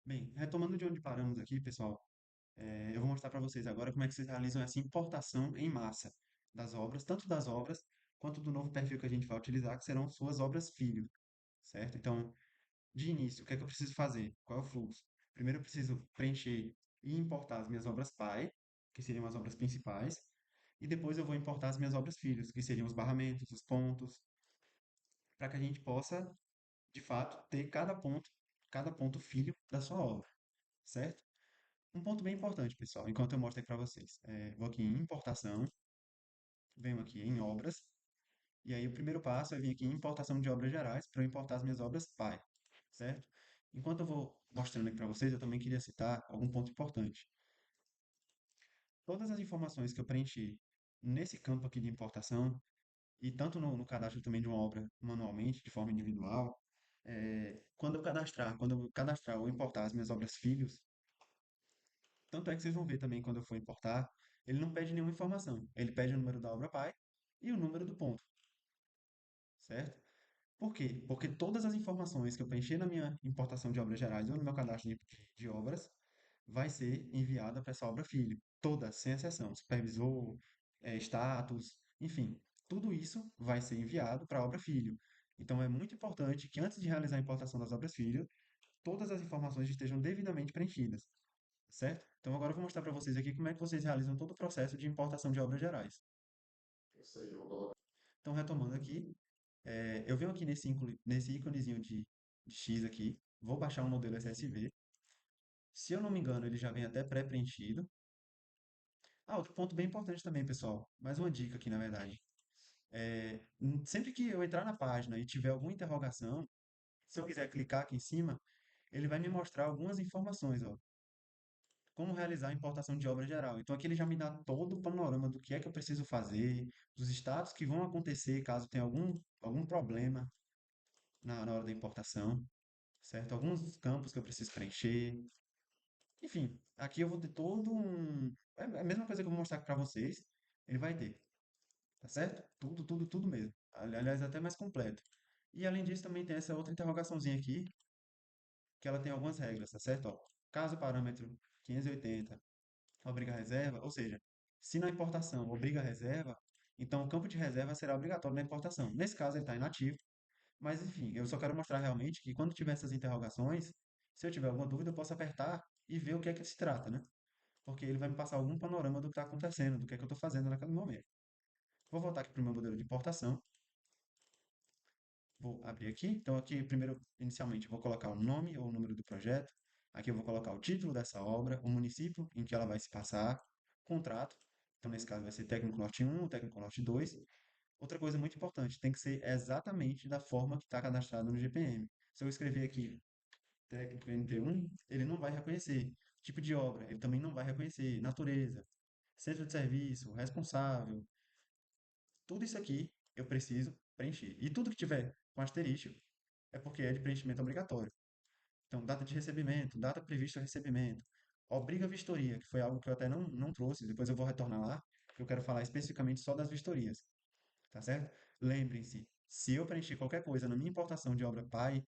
Bem, retomando de onde paramos aqui, pessoal, eu vou mostrar para vocês agora como é que vocês realizam essa importação em massa das obras, tanto das obras quanto do novo perfil que a gente vai utilizar, que serão suas obras filho, certo? Então, de início, o que é que eu preciso fazer? Qual é o fluxo? Primeiro, eu preciso preencher e importar as minhas obras pai, que seriam as obras principais, e depois eu vou importar as minhas obras filhos, que seriam os barramentos, os pontos, para que a gente possa, de fato, ter cada ponto filho da sua obra, certo? Um ponto bem importante, pessoal, enquanto eu mostro aqui para vocês. Vou aqui em importação, venho aqui em obras, e aí o primeiro passo é vir aqui em importação de obras gerais para eu importar as minhas obras pai, certo? Enquanto eu vou mostrando aqui para vocês, eu também queria citar algum ponto importante. Todas as informações que eu preenchi nesse campo aqui de importação, e tanto no cadastro também de uma obra manualmente, de forma individual, quando eu cadastrar ou importar as minhas obras filhos, tanto é que vocês vão ver também quando eu for importar, ele não pede nenhuma informação. Ele pede o número da obra pai e o número do ponto, certo? Por quê? Porque todas as informações que eu preencher na minha importação de obras gerais ou no meu cadastro de obras vai ser enviada para essa obra filho. Todas, sem exceção. Supervisor, status, enfim. Tudo isso vai ser enviado para a obra filho. Então é muito importante que antes de realizar a importação das obras filho, todas as informações estejam devidamente preenchidas, certo? Então agora eu vou mostrar para vocês aqui como é que vocês realizam todo o processo de importação de obras gerais. Então, retomando aqui, eu venho aqui nesse íconezinho de X aqui, vou baixar um modelo SSV. Se eu não me engano, ele já vem até pré-preenchido. Ah, outro ponto bem importante também, pessoal, mais uma dica aqui, na verdade. Sempre que eu entrar na página e tiver alguma interrogação, se eu quiser clicar aqui em cima, ele vai me mostrar algumas informações, ó, como realizar a importação de obra geral. Então aqui ele já me dá todo o panorama do que é que eu preciso fazer, dos status que vão acontecer caso tenha algum problema na hora da importação, certo? Alguns campos que eu preciso preencher. Enfim, aqui eu vou ter todo um. É a mesma coisa que eu vou mostrar para vocês, ele vai ter, tá certo? Tudo, tudo, tudo mesmo. Aliás, até mais completo. E além disso, também tem essa outra interrogaçãozinha aqui, que ela tem algumas regras, tá certo? Ó, caso o parâmetro 580 obriga a reserva, ou seja, se na importação obriga a reserva, então o campo de reserva será obrigatório na importação. Nesse caso, ele está inativo, mas enfim, eu só quero mostrar realmente que quando tiver essas interrogações, se eu tiver alguma dúvida, eu posso apertar e ver o que é que se trata, né? Porque ele vai me passar algum panorama do que está acontecendo, do que é que eu estou fazendo naquele momento. Vou voltar aqui para o meu modelo de importação. Vou abrir aqui. Então, aqui, primeiro, inicialmente, eu vou colocar o nome ou o número do projeto. Aqui eu vou colocar o título dessa obra, o município em que ela vai se passar, contrato. Então, nesse caso, vai ser técnico norte 1, técnico norte 2. Outra coisa muito importante, tem que ser exatamente da forma que está cadastrado no GPM. Se eu escrever aqui técnico NT1, ele não vai reconhecer. Tipo de obra, ele também não vai reconhecer. Natureza, centro de serviço, responsável, tudo isso aqui eu preciso preencher. E tudo que tiver com asterisco é porque é de preenchimento obrigatório. Então, data de recebimento, data prevista o recebimento, obriga a vistoria, que foi algo que eu até não trouxe, depois eu vou retornar lá, porque eu quero falar especificamente só das vistorias, tá certo? Lembrem-se, se eu preencher qualquer coisa na minha importação de obra pai,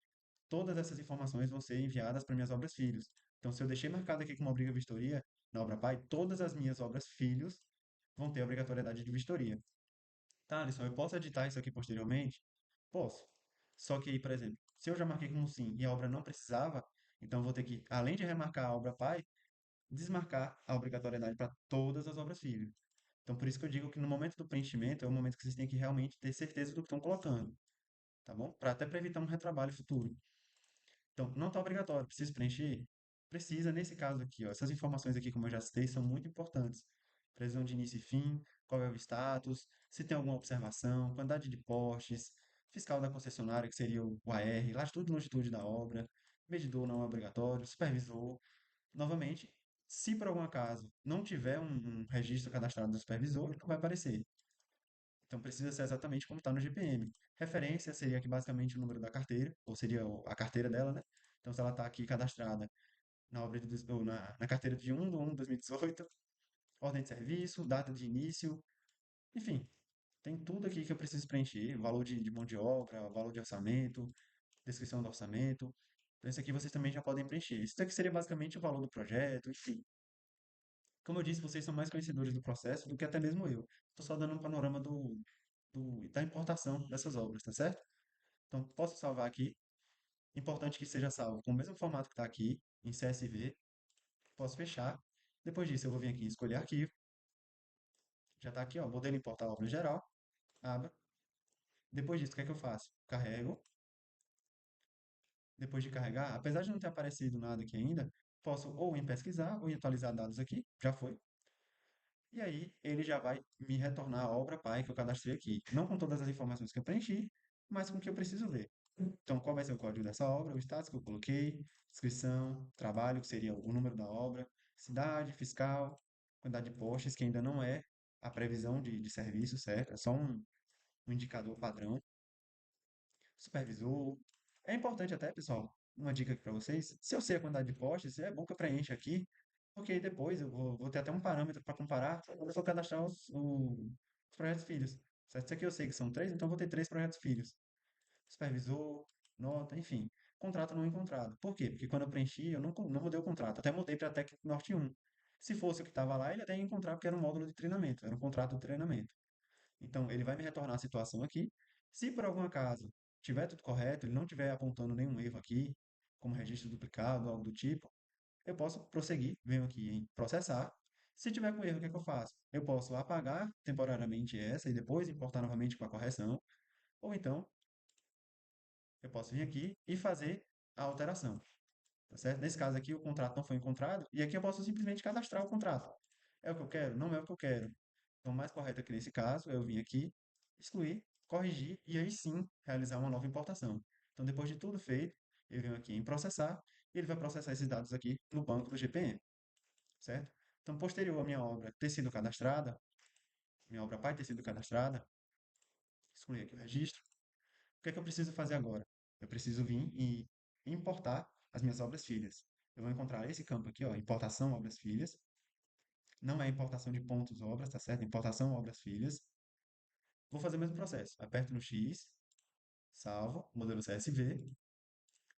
todas essas informações vão ser enviadas para minhas obras filhos. Então, se eu deixei marcado aqui como obriga vistoria na obra pai, todas as minhas obras filhos vão ter obrigatoriedade de vistoria. Tá, Alisson, eu posso editar isso aqui posteriormente? Posso. Só que, por exemplo, se eu já marquei como sim e a obra não precisava, então eu vou ter que, além de remarcar a obra pai, desmarcar a obrigatoriedade para todas as obras filho. Então, por isso que eu digo que no momento do preenchimento é o momento que vocês têm que realmente ter certeza do que estão colocando, tá bom? Até para evitar um retrabalho futuro. Então, não está obrigatório, precisa preencher? Precisa, nesse caso aqui, ó, essas informações aqui, como eu já citei, são muito importantes. Previsão de início e fim, qual é o status, se tem alguma observação, quantidade de postes, fiscal da concessionária, que seria o AR, latitude e longitude da obra, medidor não é obrigatório, supervisor. Novamente, se por algum acaso não tiver um registro cadastrado do supervisor, ele não vai aparecer. Então precisa ser exatamente como está no GPM. Referência seria aqui basicamente o número da carteira, ou seria a carteira dela, né? Então se ela está aqui cadastrada na obra ou na carteira de 1 de 2018, ordem de serviço, data de início, enfim, tem tudo aqui que eu preciso preencher, valor de mão de obra, valor de orçamento, descrição do orçamento. Então, isso aqui vocês também já podem preencher. Isso aqui seria basicamente o valor do projeto, enfim. Como eu disse, vocês são mais conhecedores do processo do que até mesmo eu. Estou só dando um panorama da importação dessas obras, tá certo? Então, posso salvar aqui. Importante que seja salvo com o mesmo formato que está aqui, em CSV. Posso fechar. Depois disso, eu vou vir aqui em escolher arquivo. Já está aqui, ó, modelo importar obra geral. Abra. Depois disso, o que é que eu faço? Carrego. Depois de carregar, apesar de não ter aparecido nada aqui ainda, posso ou em pesquisar ou em atualizar dados aqui. Já foi. E aí ele já vai me retornar a obra pai que eu cadastrei aqui. Não com todas as informações que eu preenchi, mas com o que eu preciso ver. Então, qual vai ser o código dessa obra, o status que eu coloquei, descrição, trabalho, que seria o número da obra, cidade, fiscal, quantidade de postes, que ainda não é a previsão de serviço, certo? É só um indicador padrão. Supervisor. É importante até, pessoal, uma dica aqui para vocês. Se eu sei a quantidade de postes, é bom que eu preencha aqui, porque aí depois eu vou ter até um parâmetro para comparar quando eu for cadastrar os projetos filhos. Certo? Isso aqui eu sei que são três, então eu vou ter três projetos filhos. Supervisor, nota, enfim. Contrato não encontrado. Por quê? Porque quando eu preenchi, eu não mudei o contrato. Até mudei para Tec Norte 1. Se fosse o que estava lá, ele até ia encontrar porque era um módulo de treinamento, era um contrato de treinamento. Então, ele vai me retornar a situação aqui. Se por algum acaso tiver tudo correto, ele não estiver apontando nenhum erro aqui, como registro duplicado, algo do tipo, eu posso prosseguir, venho aqui em processar. Se tiver com erro, o que é que eu faço? Eu posso apagar temporariamente essa e depois importar novamente com a correção, ou então eu posso vir aqui e fazer a alteração, tá certo? Nesse caso aqui, o contrato não foi encontrado, e aqui eu posso simplesmente cadastrar o contrato. É o que eu quero? Não é o que eu quero. Então, o mais correto aqui nesse caso é eu vir aqui, excluir, corrigir e aí sim realizar uma nova importação. Então, depois de tudo feito, eu venho aqui em processar e ele vai processar esses dados aqui no banco do GPM, certo? Então, posterior à minha obra ter sido cadastrada, minha obra pai ter sido cadastrada, excluir aqui o registro, o que é que eu preciso fazer agora? Eu preciso vir e importar as minhas obras filhas. Eu vou encontrar esse campo aqui, ó, importação obras filhas. Não é importação de pontos obras, tá certo? Importação obras filhas. Vou fazer o mesmo processo. Aperto no X, salvo, modelo CSV,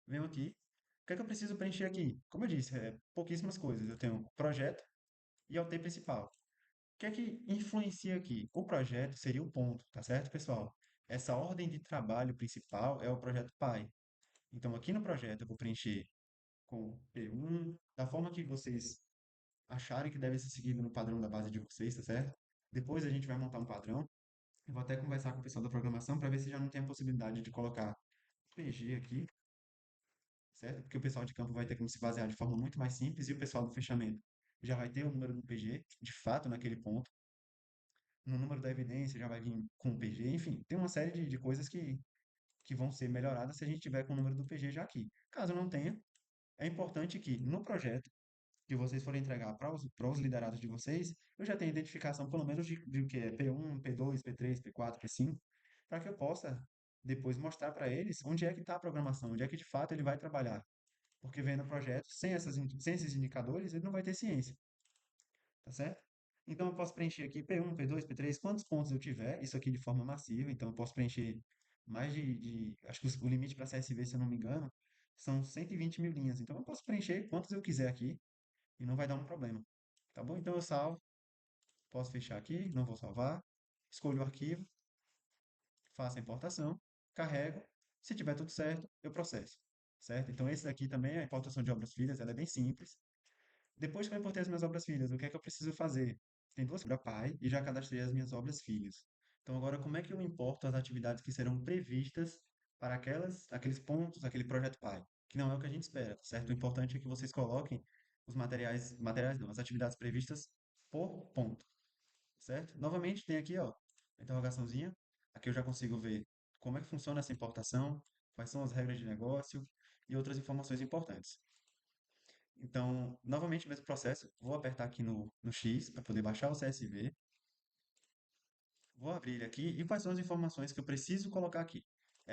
venho aqui. O que é que eu preciso preencher aqui? Como eu disse, pouquíssimas coisas. Eu tenho projeto e OT principal. O que é que influencia aqui? O projeto seria o ponto, tá certo, pessoal? Essa ordem de trabalho principal é o projeto pai. Então, aqui no projeto, eu vou preencher com P1, da forma que vocês acharem que deve ser seguido no padrão da base de vocês, tá certo? Depois a gente vai montar um padrão. Eu vou até conversar com o pessoal da programação para ver se já não tem a possibilidade de colocar PG aqui, certo? Porque o pessoal de campo vai ter como se basear de forma muito mais simples e o pessoal do fechamento já vai ter o número do PG, de fato, naquele ponto. No número da evidência já vai vir com o PG, enfim, tem uma série de coisas que vão ser melhoradas se a gente tiver com o número do PG já aqui. Caso não tenha, é importante que no projeto que vocês forem entregar para os liderados de vocês, eu já tenho identificação pelo menos de o que é P1, P2, P3, P4, P5, para que eu possa depois mostrar para eles onde é que está a programação, onde é que de fato ele vai trabalhar. Porque vendo o projeto, sem esses indicadores, ele não vai ter ciência, tá certo? Então eu posso preencher aqui P1, P2, P3, quantos pontos eu tiver, isso aqui de forma massiva, então eu posso preencher mais acho que o limite para CSV, se eu não me engano, são 120 mil linhas. Então eu posso preencher quantos eu quiser aqui, e não vai dar um problema. Tá bom? Então eu salvo, posso fechar aqui, não vou salvar, escolho o arquivo, faço a importação, carrego, se tiver tudo certo, eu processo, certo? Então esse daqui também, a importação de obras filhas, ela é bem simples. Depois que eu importei as minhas obras filhas, o que é que eu preciso fazer? Tem duas coisas, pai, e já cadastrei as minhas obras filhas. Então agora como é que eu importo as atividades que serão previstas para aqueles pontos, aquele projeto pai? Que não é o que a gente espera, certo? O importante é que vocês coloquem os materiais não, as atividades previstas por ponto, certo? Novamente tem aqui, ó, a interrogaçãozinha. Aqui eu já consigo ver como é que funciona essa importação, quais são as regras de negócio e outras informações importantes. Então, novamente, mesmo processo, vou apertar aqui no X para poder baixar o CSV, vou abrir ele aqui e quais são as informações que eu preciso colocar aqui.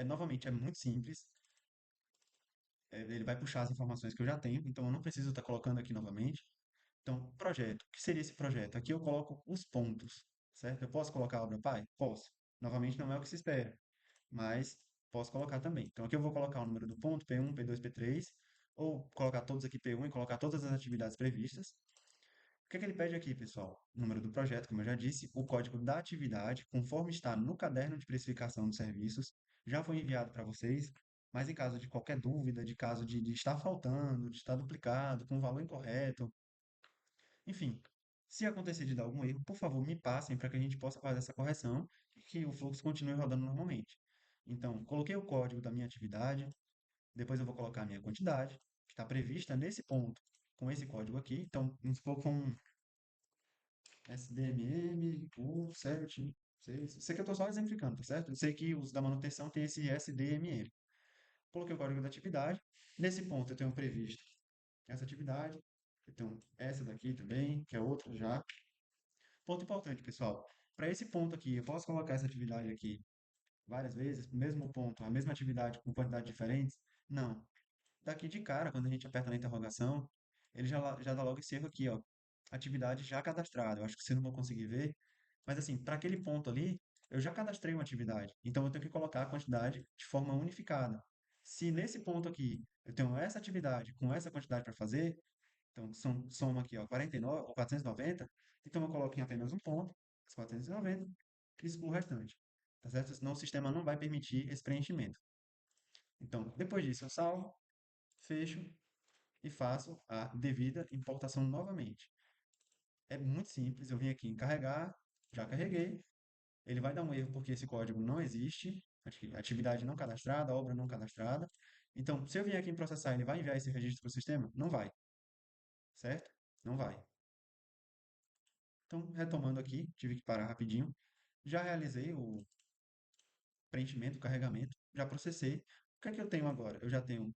Novamente, é muito simples, ele vai puxar as informações que eu já tenho, então eu não preciso estar colocando aqui novamente. Então, projeto, o que seria esse projeto? Aqui eu coloco os pontos, certo? Eu posso colocar a obra pai? Posso. Novamente, não é o que se espera, mas posso colocar também. Então, aqui eu vou colocar o número do ponto, P1, P2, P3, ou colocar todos aqui P1 e colocar todas as atividades previstas. O que é que ele pede aqui, pessoal? O número do projeto, como eu já disse, o código da atividade, conforme está no caderno de precificação dos serviços, já foi enviado para vocês, mas em caso de qualquer dúvida, de caso de estar faltando, de estar duplicado, com valor incorreto, enfim, se acontecer de dar algum erro, por favor, me passem para que a gente possa fazer essa correção e que o fluxo continue rodando normalmente. Então, coloquei o código da minha atividade, depois eu vou colocar a minha quantidade, que está prevista nesse ponto, com esse código aqui. Então, vamos supor com SDMM, U7, 6. Isso aqui eu estou só exemplificando, tá certo? Eu sei que os da manutenção tem esse SDMM. Coloquei o código da atividade. Nesse ponto eu tenho previsto essa atividade. Eu tenho essa daqui também, que é outra já. Ponto importante, pessoal. Para esse ponto aqui, eu posso colocar essa atividade aqui várias vezes, mesmo ponto, a mesma atividade com quantidades diferentes? Não. Daqui de cara, quando a gente aperta na interrogação, ele já dá logo esse erro aqui, ó. Atividade já cadastrada. Eu acho que vocês não vão conseguir ver, mas assim, para aquele ponto ali, eu já cadastrei uma atividade. Então eu tenho que colocar a quantidade de forma unificada. Se nesse ponto aqui eu tenho essa atividade com essa quantidade para fazer, então soma aqui, ó, 49 ou 490, então eu coloco em apenas um ponto, as 490, e excluo o restante. Tá certo? Senão o sistema não vai permitir esse preenchimento. Então, depois disso, eu salvo, fecho e faço a devida importação novamente. É muito simples, eu vim aqui em carregar, já carreguei, ele vai dar um erro porque esse código não existe, atividade não cadastrada, obra não cadastrada. Então, se eu vier aqui em processar, ele vai enviar esse registro para o sistema? Não vai, certo? Não vai. Então, retomando aqui, tive que parar rapidinho. Já realizei o preenchimento, o carregamento, já processei. O que é que eu tenho agora? Eu já tenho, deixa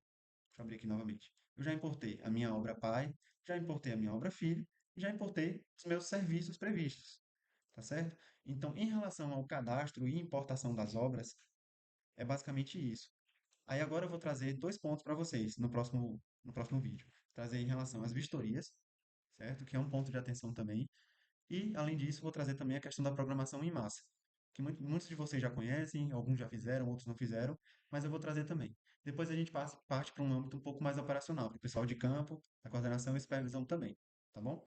eu abrir aqui novamente. Eu já importei a minha obra pai, já importei a minha obra filho, já importei os meus serviços previstos, tá certo? Então, em relação ao cadastro e importação das obras, é basicamente isso. Aí agora eu vou trazer dois pontos para vocês no próximo vídeo. Trazer em relação às vistorias, certo? Que é um ponto de atenção também. E, além disso, vou trazer também a questão da programação em massa, que muitos de vocês já conhecem, alguns já fizeram, outros não fizeram, mas eu vou trazer também. Depois a gente parte para um âmbito um pouco mais operacional, para o pessoal de campo, da coordenação e supervisão também, tá bom?